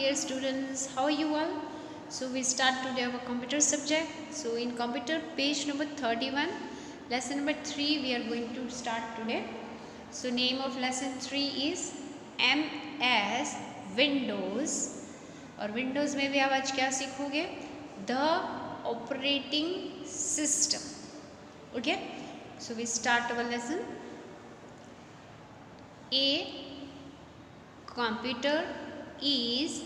dear students, how are you all? So we start today our computer subject. So in computer page number 31, lesson number 3 we are going to start today. So name of lesson 3 is MS Windows. और Windows में भी आप आज क्या सीखोगे? The operating system. Okay? So we start our lesson. A computer is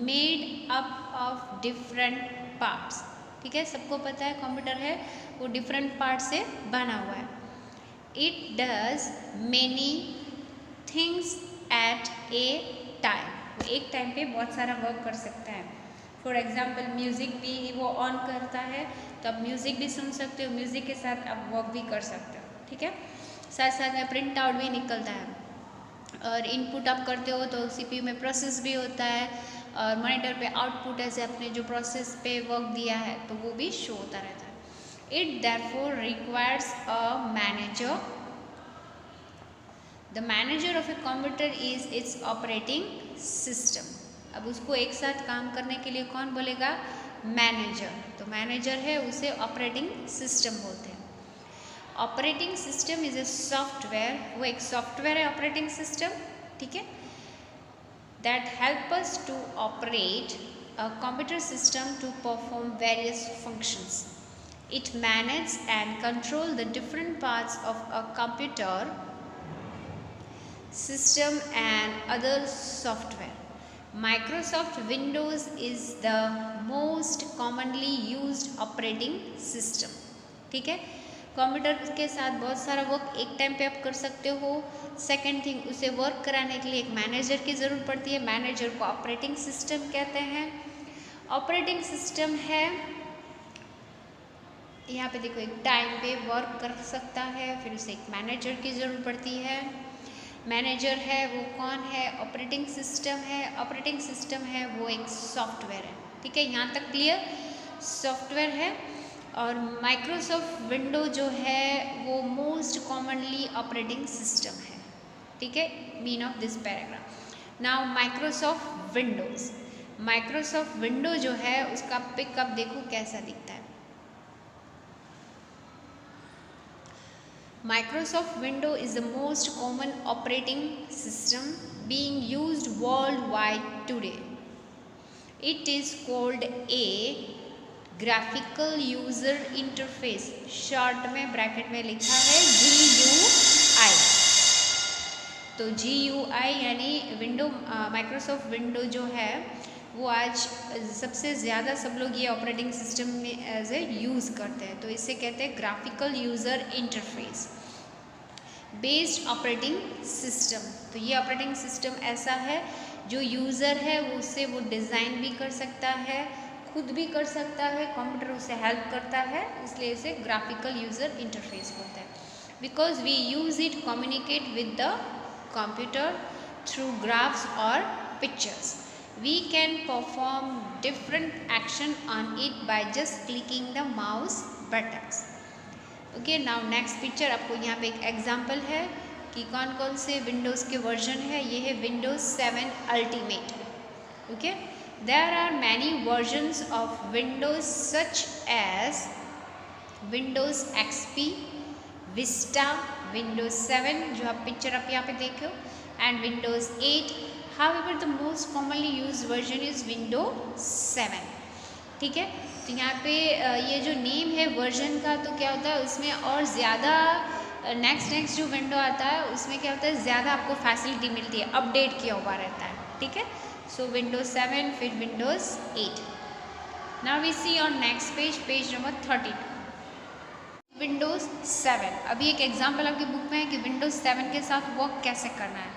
made up of different parts. ठीक है, सबको पता है कंप्यूटर है वो डिफरेंट पार्ट से बना हुआ है. It does many things at a time. वो एक टाइम पे बहुत सारा वर्क कर सकता है. फॉर एग्जाम्पल म्यूज़िक भी वो ऑन करता है तो आप म्यूज़िक भी सुन सकते हो, म्यूज़िक के साथ आप वर्क भी कर सकते हो. ठीक है, साथ साथ में प्रिंट आउट भी निकलता है और इनपुट आप करते हो तो सीपीयू में प्रोसेस भी होता है और मॉनिटर पे आउटपुट ऐसे अपने जो प्रोसेस पे वर्क दिया है तो वो भी शो होता रहता है. It therefore requires a manager. The manager of a computer is it's operating system. अब उसको एक साथ काम करने के लिए कौन बोलेगा? मैनेजर. तो मैनेजर है उसे ऑपरेटिंग सिस्टम बोलते हैं. Operating system is a software. वो एक सॉफ्टवेयर है ऑपरेटिंग सिस्टम. ठीक है, that help us to operate a computer system to perform various functions. It manage and control the different parts of a computer system and other software. Microsoft Windows is the most commonly used operating system. ठीक है, computer के साथ बहुत सारा work एक time पे आप कर सकते हो. सेकेंड थिंग, उसे वर्क कराने के लिए एक मैनेजर की ज़रूरत पड़ती है. मैनेजर को ऑपरेटिंग सिस्टम कहते हैं. ऑपरेटिंग सिस्टम है यहाँ पे देखो एक टाइम पे वर्क कर सकता है, फिर उसे एक मैनेजर की ज़रूरत पड़ती है. मैनेजर है वो कौन है? ऑपरेटिंग सिस्टम है. ऑपरेटिंग सिस्टम है वो एक सॉफ्टवेयर है. ठीक है, यहाँ तक क्लियर? सॉफ्टवेयर है. और माइक्रोसॉफ्ट विंडो जो है वो मोस्ट कॉमनली ऑपरेटिंग सिस्टम है. ठीक है, mean of this paragraph. Now Microsoft Windows. Microsoft window जो है उसका पिकअप देखो कैसा दिखता है. Microsoft Windows is the most common operating system being used worldwide today. It is called a graphical user interface. Short में ब्रैकेट में लिखा है GUI. तो GUI यानी विंडो माइक्रोसॉफ्ट विंडो जो है वो आज सबसे ज़्यादा सब लोग ये ऑपरेटिंग सिस्टम में एज ए यूज़ करते हैं. तो इसे कहते हैं graphical user interface based operating system. तो ये ऑपरेटिंग सिस्टम ऐसा है जो यूज़र है वो उससे वो डिज़ाइन भी कर सकता है, खुद भी कर सकता है, कंप्यूटर उसे हेल्प करता है, इसलिए इसे ग्राफिकल यूज़र इंटरफेस बोलते हैं. Because we use it communicate with the computer through graphs और pictures. We can perform different action on it by just clicking the mouse buttons. Okay, now next picture आपको यहाँ पे एक example है कि कौन कौन से विंडोज़ के वर्जन है. ये है Windows 7 ultimate. Okay, there are many versions of Windows such as Windows XP, Vista, Windows 7 जो आप पिक्चर आप यहाँ पे देखो, and Windows 8. However, the most commonly used version is Windows 7. ठीक है, तो यहाँ पे ये जो नेम है वर्जन का तो क्या होता है उसमें और ज़्यादा नेक्स्ट जो विंडो आता है उसमें क्या होता है ज़्यादा आपको फैसिलिटी मिलती है, अपडेट किया हुआ रहता है. ठीक है, सो विंडोज़ 7 फिर Windows 8. Now we see on next page number 32. Windows 7. अभी एक एग्जाम्पल आपकी बुक में है कि विंडोज़ 7 के साथ वर्क कैसे करना है.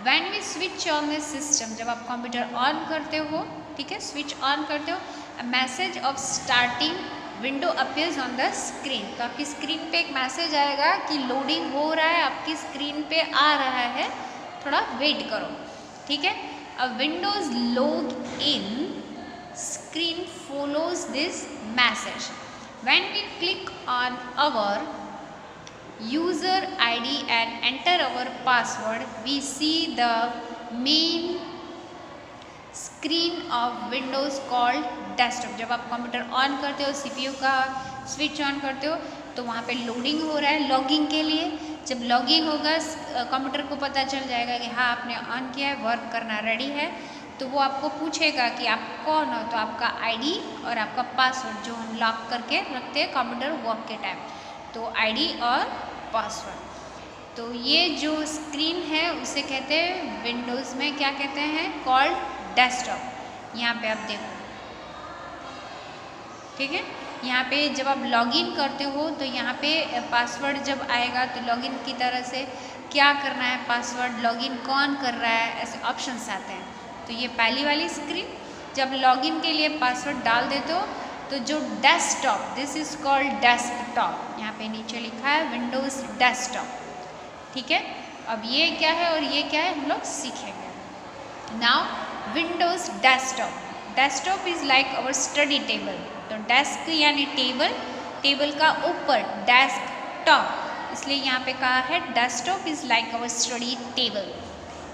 When we switch on the system, जब आप कंप्यूटर ऑन करते हो, ठीक है, स्विच ऑन करते हो, a message of starting window appears on the screen. तो आपकी स्क्रीन पे एक मैसेज आएगा कि लोडिंग हो रहा है, आपकी स्क्रीन पे आ रहा है, थोड़ा वेट करो. ठीक है, अब Windows log in screen follows this message. When we click on our user ID and enter our password, we see the main screen of Windows called desktop. जब आप कंप्यूटर ऑन करते हो, CPU का switch on करते हो, तो वहाँ पे लोडिंग हो रहा है लॉगिंग के लिए। जब लॉगिंग होगा कंप्यूटर को पता चल जाएगा कि हाँ आपने ऑन किया है, वर्क करना रेडी है, तो वो आपको पूछेगा कि आप कौन हो। तो आपका ID और आपका पासवर्ड जो हम लॉक करके रखते हैं कंप्यूटर वर्क के टाइम, तो ID और पासवर्ड। तो ये जो स्क्रीन है उसे कहते हैं विंडोज़ में क्या कहते हैं, कॉल्ड डेस्कटॉप। यहाँ पे आप देखो, ठीक है। यहाँ पे जब आप लॉगिन करते हो तो यहाँ पे पासवर्ड जब आएगा तो लॉगिन की तरह से क्या करना है, पासवर्ड लॉगिन कौन कर रहा है, ऐसे ऑप्शंस आते हैं। तो ये पहली वाली स्क्रीन, जब लॉगिन के लिए पासवर्ड डाल देते हो तो जो desktop, this is called desktop, यहाँ पे नीचे लिखा है विंडोज़ डेस्कटॉप, ठीक है। अब ये क्या है और ये क्या है हम लोग सीखेंगे। Now Windows desktop, desktop is like our study table. तो डेस्क यानी टेबल, टेबल का ऊपर डेस्कटॉप, इसलिए यहाँ पे कहा है desktop is like our study table.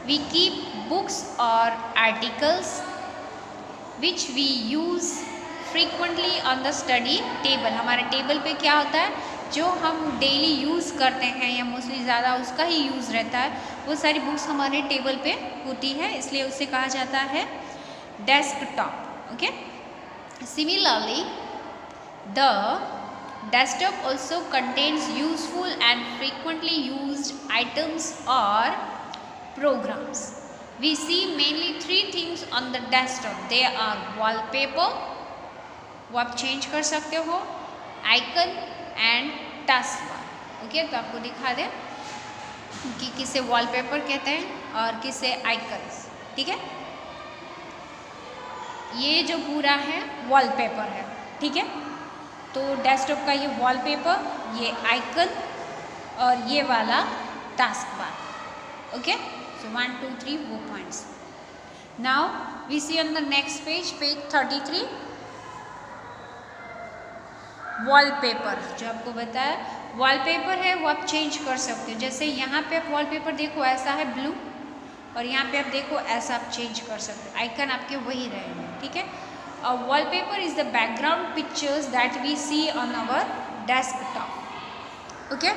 We keep books और articles which we use frequently on the study table. हमारे टेबल पे क्या होता है, जो हम डेली यूज़ करते हैं या मोस्टली ज़्यादा उसका ही यूज़ रहता है, वो सारी बुक्स हमारे टेबल पे होती है, इसलिए उसे कहा जाता है desktop. Okay, similarly the desktop also contains useful and frequently used items or programs. We see mainly three things on the desktop. They are wallpaper, वो आप चेंज कर सकते हो, आइकन एंड टास्कबार। ओके, तो आपको दिखा दें कि किसे वॉलपेपर कहते हैं और किसे आइकन्स, ठीक है। ये जो पूरा है वॉलपेपर है, ठीक है। तो डेस्कटॉप का ये वॉलपेपर, ये आइकन और ये वाला टास्कबार। ओके, सो 1 2 3 वो पॉइंट्स। Now we see on the next page, page 33, wallpaper. जो आपको बताया वॉलपेपर है वो आप चेंज कर सकते हो। जैसे यहाँ पे आप वॉलपेपर देखो ऐसा है ब्लू, और यहाँ पे आप देखो ऐसा आप चेंज कर सकते हो, आइकन आपके वही रहेंगे, ठीक है। और wallpaper is the background pictures that we see on our desktop. Okay,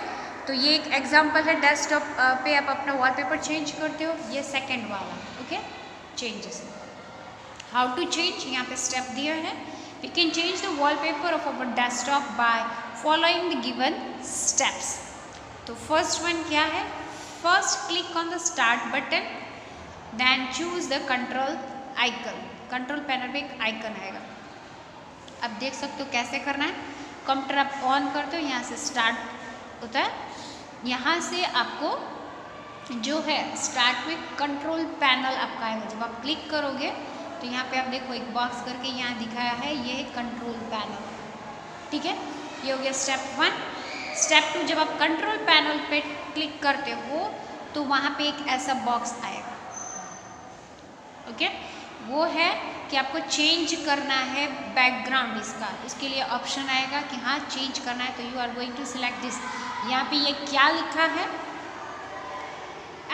तो ये एक एग्जांपल है, डेस्कटॉप पे आप अपना वॉलपेपर चेंज करते हो। ये सेकंड वाला, okay, changes. How to change, यहाँ पे स्टेप दिया है। We can change the wallpaper of our desktop by following the given steps. तो फर्स्ट वन क्या है, first click on the start button, then choose the control icon. Control panel पे एक icon आएगा, अब देख सकते हो कैसे करना है। कंप्यूटर आप ऑन करते हो, यहाँ से स्टार्ट होता है, यहाँ से आपको जो है स्टार्ट में कंट्रोल पैनल आपका आएगा। जब आप क्लिक करोगे तो यहाँ पे आप देखो एक बॉक्स करके यहाँ दिखाया है, ये है कंट्रोल पैनल, ठीक है। ये हो गया स्टेप 1। स्टेप 2, जब आप कंट्रोल पैनल पे क्लिक करते हो तो वहाँ पे एक ऐसा बॉक्स आएगा, ओके। वो है कि आपको चेंज करना है बैकग्राउंड इसका, इसके लिए ऑप्शन आएगा कि हाँ चेंज करना है, तो you are going to select this. यहाँ पे ये क्या लिखा है,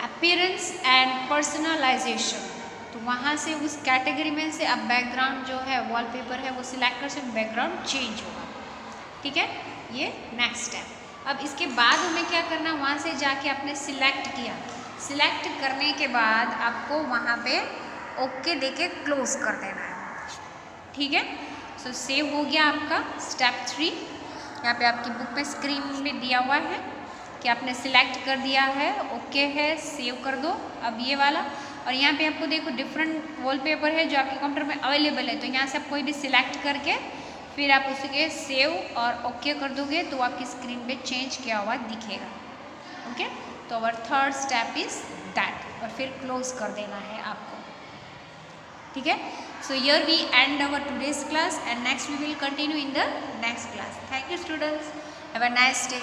अपीयरेंस एंड पर्सनलाइजेशन। तो वहाँ से उस कैटेगरी में से आप बैकग्राउंड जो है वॉलपेपर है वो सिलेक्ट कर सकते, बैकग्राउंड चेंज होगा, ठीक है। ये नेक्स्ट स्टेप। अब इसके बाद हमें क्या करना, वहाँ से जाके आपने सिलेक्ट किया, सिलेक्ट करने के बाद आपको वहाँ पे ओके देके क्लोज कर देना है, ठीक है। सो सेव हो गया आपका स्टेप 3। यहाँ पे आपकी बुक में स्क्रीन में दिया हुआ है कि आपने सिलेक्ट कर दिया है, ओके है, सेव कर दो। अब ये वाला, और यहाँ पे आपको देखो डिफरेंट वॉलपेपर है जो आपके कंप्यूटर में अवेलेबल है, तो यहाँ से आप कोई भी सिलेक्ट करके फिर आप उसके सेव और ओके कर दोगे तो आपकी स्क्रीन पे चेंज किया हुआ दिखेगा, ओके। तो our third step is that, और फिर क्लोज कर देना है आपको, ठीक है। So here we end our today's class and next we will continue in the next class. Thank you students, have a nice day.